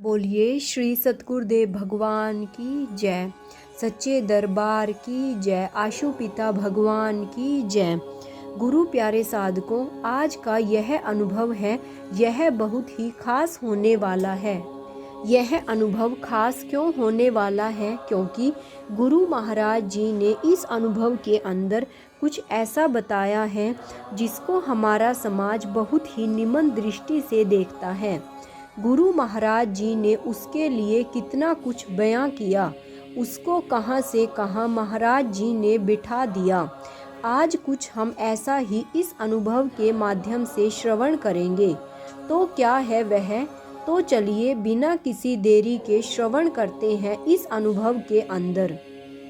बोलिए श्री सतगुरुदेव भगवान की जय। सच्चे दरबार की जय। आशु पिता भगवान की जय। गुरु प्यारे साधकों, आज का यह अनुभव है, यह बहुत ही खास होने वाला है। यह अनुभव खास क्यों होने वाला है? क्योंकि गुरु महाराज जी ने इस अनुभव के अंदर कुछ ऐसा बताया है जिसको हमारा समाज बहुत ही निम्न दृष्टि से देखता है। गुरु महाराज जी ने उसके लिए कितना कुछ बयां किया, उसको कहां से कहां महाराज जी ने बिठा दिया। आज कुछ हम ऐसा ही इस अनुभव के माध्यम से श्रवण करेंगे। तो क्या है वह? तो चलिए बिना किसी देरी के श्रवण करते हैं इस अनुभव के अंदर।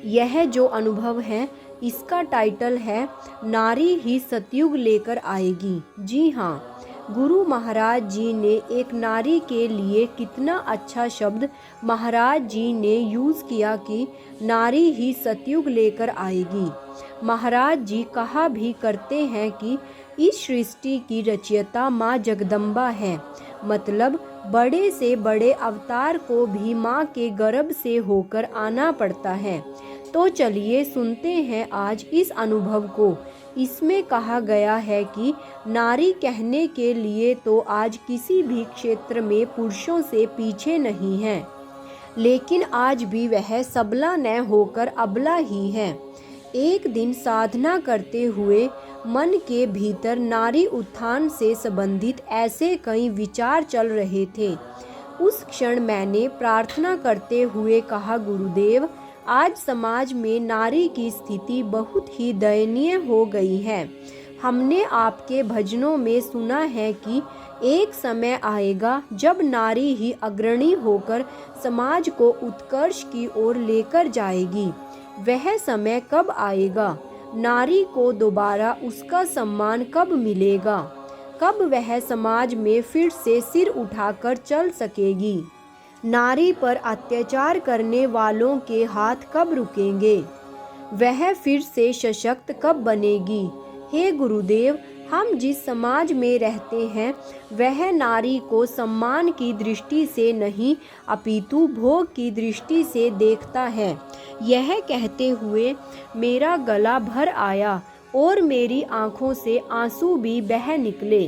यह जो अनुभव है, इसका टाइटल है नारी ही सतयुग लेकर आएगी। जी हाँ, गुरु महाराज जी ने एक नारी के लिए कितना अच्छा शब्द महाराज जी ने यूज़ किया कि नारी ही सतयुग लेकर आएगी। महाराज जी कहा भी करते हैं कि इस सृष्टि की रचयिता माँ जगदम्बा है। मतलब बड़े से बड़े अवतार को भी माँ के गर्भ से होकर आना पड़ता है। तो चलिए सुनते हैं आज इस अनुभव को। इसमें कहा गया है कि नारी कहने के लिए तो आज किसी भी क्षेत्र में पुरुषों से पीछे नहीं है, लेकिन आज भी वह सबला न होकर अबला ही है। एक दिन साधना करते हुए मन के भीतर नारी उत्थान से संबंधित ऐसे कई विचार चल रहे थे। उस क्षण मैंने प्रार्थना करते हुए कहा, गुरुदेव, आज समाज में नारी की स्थिति बहुत ही दयनीय हो गई है। हमने आपके भजनों में सुना है कि एक समय आएगा जब नारी ही अग्रणी होकर समाज को उत्कर्ष की ओर लेकर जाएगी। वह समय कब आएगा? नारी को दोबारा उसका सम्मान कब मिलेगा? कब वह समाज में फिर से सिर उठाकर चल सकेगी? नारी पर अत्याचार करने वालों के हाथ कब रुकेंगे? वह फिर से सशक्त कब बनेगी? हे गुरुदेव, हम जिस समाज में रहते हैं वह नारी को सम्मान की दृष्टि से नहीं अपितु भोग की दृष्टि से देखता है। यह कहते हुए मेरा गला भर आया और मेरी आंखों से आंसू भी बह निकले।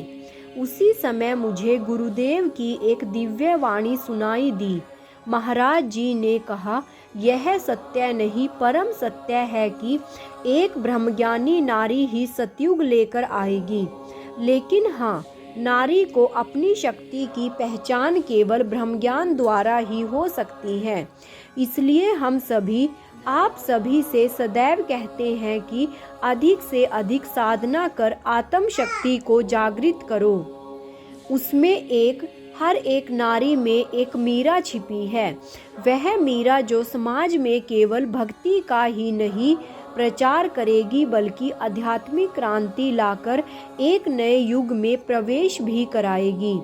उसी समय मुझे गुरुदेव की एक दिव्य वाणी सुनाई दी। महाराज जी ने कहा, यह सत्य नहीं परम सत्य है कि एक ब्रह्मज्ञानी नारी ही सतयुग लेकर आएगी। लेकिन हाँ, नारी को अपनी शक्ति की पहचान केवल ब्रह्मज्ञान द्वारा ही हो सकती है। इसलिए हम सभी, आप सभी से सदैव कहते हैं कि अधिक से अधिक साधना कर आत्म शक्ति को जागृत करो। उसमें हर एक नारी में एक मीरा छिपी है। वह मीरा जो समाज में केवल भक्ति का ही नहीं प्रचार करेगी बल्कि आध्यात्मिक क्रांति लाकर एक नए युग में प्रवेश भी कराएगी।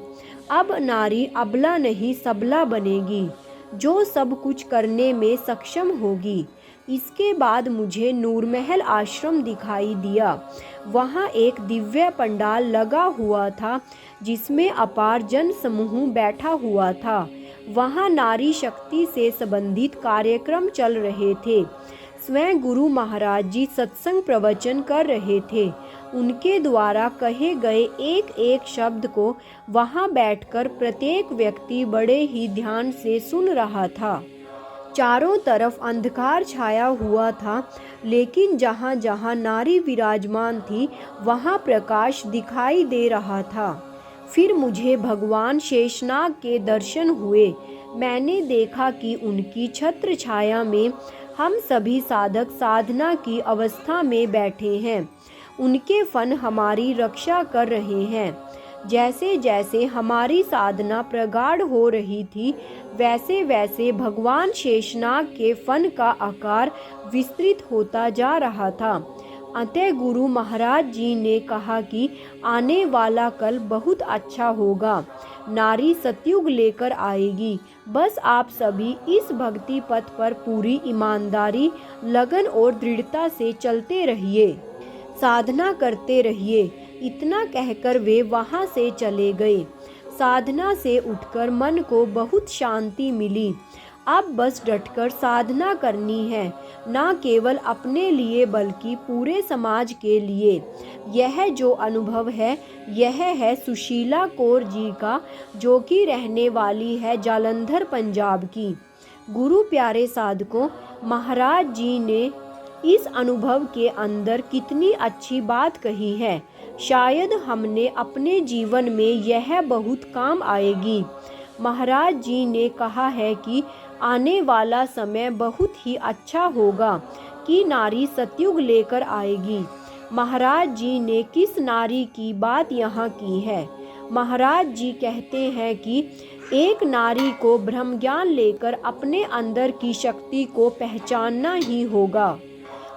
अब नारी अबला नहीं सबला बनेगी, जो सब कुछ करने में सक्षम होगी। इसके बाद मुझे नूरमहल आश्रम दिखाई दिया। वहाँ एक दिव्य पंडाल लगा हुआ था जिसमें अपार जन समूह बैठा हुआ था। वहाँ नारी शक्ति से संबंधित कार्यक्रम चल रहे थे। स्वयं गुरु महाराज जी सत्संग प्रवचन कर रहे थे। उनके द्वारा कहे गए एक एक शब्द को वहाँ बैठकर प्रत्येक व्यक्ति बड़े ही ध्यान से सुन रहा था। चारों तरफ अंधकार छाया हुआ था, लेकिन जहाँ जहाँ नारी विराजमान थी वहाँ प्रकाश दिखाई दे रहा था। फिर मुझे भगवान शेषनाग के दर्शन हुए। मैंने देखा कि उनकी छत्र छाया में हम सभी साधक साधना की अवस्था में बैठे हैं। उनके फन हमारी रक्षा कर रहे हैं। जैसे जैसे हमारी साधना प्रगाढ़ हो रही थी, वैसे वैसे भगवान शेषनाग के फन का आकार विस्तृत होता जा रहा था। अतः गुरु महाराज जी ने कहा कि आने वाला कल बहुत अच्छा होगा। नारी सतयुग लेकर आएगी। बस आप सभी इस भक्ति पथ पर पूरी ईमानदारी, लगन और दृढ़ता से चलते रहिए, साधना करते रहिए। इतना कहकर वे वहां से चले गए। साधना से उठकर मन को बहुत शांति मिली। अब बस डटकर साधना करनी है, न केवल अपने लिए बल्कि पूरे समाज के लिए। यह जो अनुभव है यह है सुशीला कौर जी का, जो कि रहने वाली है जालंधर पंजाब की। गुरु प्यारे साधकों, महाराज जी ने इस अनुभव के अंदर कितनी अच्छी बात कही है। शायद हमने अपने जीवन में यह बहुत काम आएगी। महाराज जी ने कहा है कि आने वाला समय बहुत ही अच्छा होगा कि नारी सतयुग लेकर आएगी। महाराज जी ने किस नारी की बात यहाँ की है? महाराज जी कहते हैं कि एक नारी को ब्रह्म ज्ञान लेकर अपने अंदर की शक्ति को पहचानना ही होगा।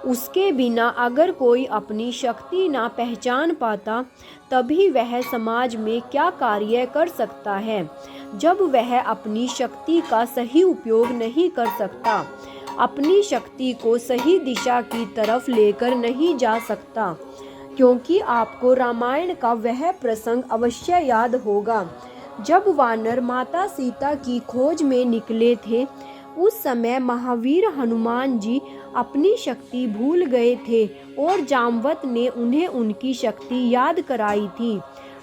उसके बिना अगर कोई अपनी शक्ति ना पहचान पाता तभी वह समाज में क्या कार्य कर सकता है। जब वह अपनी शक्ति का सही उपयोग नहीं कर सकता, अपनी शक्ति को सही दिशा की तरफ लेकर नहीं जा सकता। क्योंकि आपको रामायण का वह प्रसंग अवश्य याद होगा जब वानर माता सीता की खोज में निकले थे। उस समय महावीर हनुमान जी अपनी शक्ति भूल गए थे और जामवत ने उन्हें उनकी शक्ति याद कराई थी।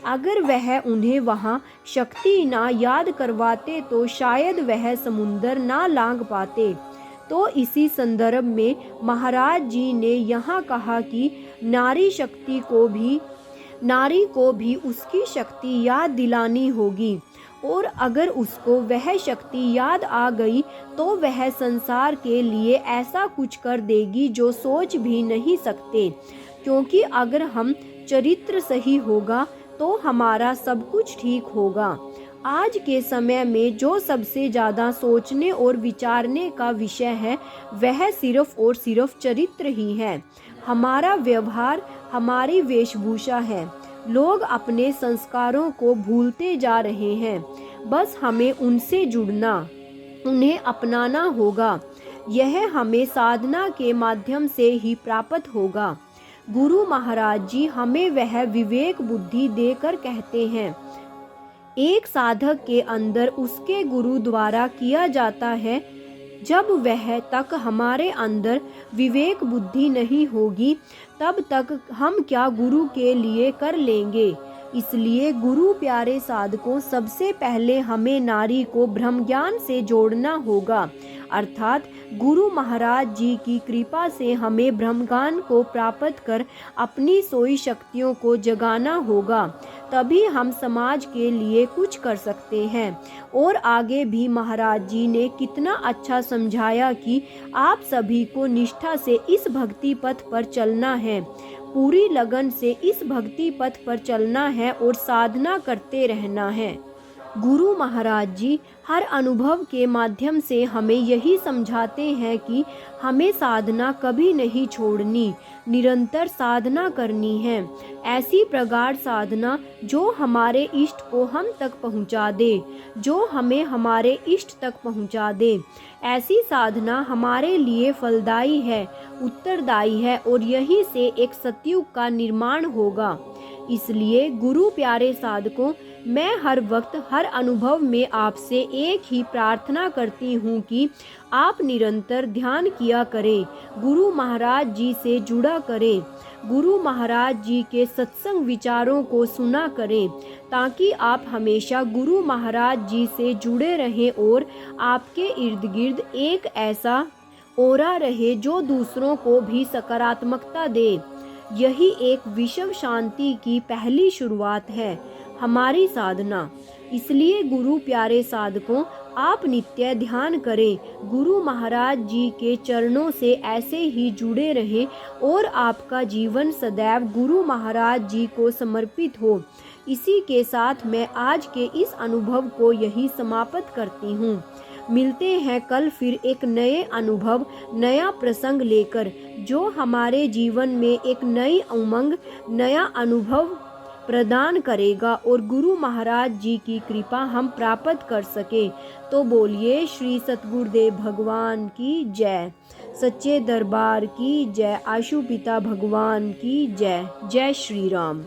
अगर वह उन्हें वहाँ शक्ति ना याद करवाते तो शायद वह समुंदर ना लांघ पाते। तो इसी संदर्भ में महाराज जी ने यहाँ कहा कि नारी को भी उसकी शक्ति याद दिलानी होगी, और अगर उसको वह शक्ति याद आ गई तो वह संसार के लिए ऐसा कुछ कर देगी जो सोच भी नहीं सकते। क्योंकि अगर हम चरित्र सही होगा तो हमारा सब कुछ ठीक होगा। आज के समय में जो सबसे ज़्यादा सोचने और विचारने का विषय है वह सिर्फ और सिर्फ चरित्र ही है। हमारा व्यवहार, हमारी वेशभूषा है। लोग अपने संस्कारों को भूलते जा रहे हैं। बस हमें उनसे जुड़ना, उन्हें अपनाना होगा। यह हमें साधना के माध्यम से ही प्राप्त होगा। गुरु महाराज जी हमें वह विवेक बुद्धि देकर कहते हैं, एक साधक के अंदर उसके गुरु द्वारा किया जाता है। जब वह तक हमारे अंदर विवेक बुद्धि नहीं होगी तब तक हम क्या गुरु के लिए कर लेंगे। इसलिए गुरु प्यारे साधकों, सबसे पहले हमें नारी को ब्रह्म ज्ञान से जोड़ना होगा। अर्थात गुरु महाराज जी की कृपा से हमें ब्रह्म ज्ञान को प्राप्त कर अपनी सोई शक्तियों को जगाना होगा। तभी हम समाज के लिए कुछ कर सकते हैं। और आगे भी महाराज जी ने कितना अच्छा समझाया कि आप सभी को निष्ठा से इस भक्ति पथ पर चलना है, पूरी लगन से इस भक्ति पथ पर चलना है और साधना करते रहना है। गुरु महाराज जी हर अनुभव के माध्यम से हमें यही समझाते हैं कि हमें साधना कभी नहीं छोड़नी, निरंतर साधना करनी है। ऐसी प्रगाढ़ साधना जो हमारे इष्ट को हम तक पहुंचा दे, जो हमें हमारे इष्ट तक पहुंचा दे। ऐसी साधना हमारे लिए फलदायी है, उत्तरदायी है और यहीं से एक सतयुग का निर्माण होगा। इसलिए गुरु प्यारे साधकों, मैं हर वक्त हर अनुभव में आपसे एक ही प्रार्थना करती हूँ कि आप निरंतर ध्यान किया करें, गुरु महाराज जी से जुड़ा करें, गुरु महाराज जी के सत्संग विचारों को सुना करें, ताकि आप हमेशा गुरु महाराज जी से जुड़े रहें और आपके इर्द गिर्द एक ऐसा ओरा रहे जो दूसरों को भी सकारात्मकता दे। यही एक विश्व शांति की पहली शुरुआत है, हमारी साधना। इसलिए गुरु प्यारे साधकों, आप नित्य ध्यान करें, गुरु महाराज जी के चरणों से ऐसे ही जुड़े रहें और आपका जीवन सदैव गुरु महाराज जी को समर्पित हो। इसी के साथ मैं आज के इस अनुभव को यही समाप्त करती हूँ। मिलते हैं कल फिर एक नए अनुभव, नया प्रसंग लेकर, जो हमारे जीवन में एक नई उमंग, नया अनुभव प्रदान करेगा और गुरु महाराज जी की कृपा हम प्राप्त कर सके। तो बोलिए श्री सतगुरुदेव भगवान की जय, सच्चे दरबार की जय, आशु पिता भगवान की जय। जय श्री राम।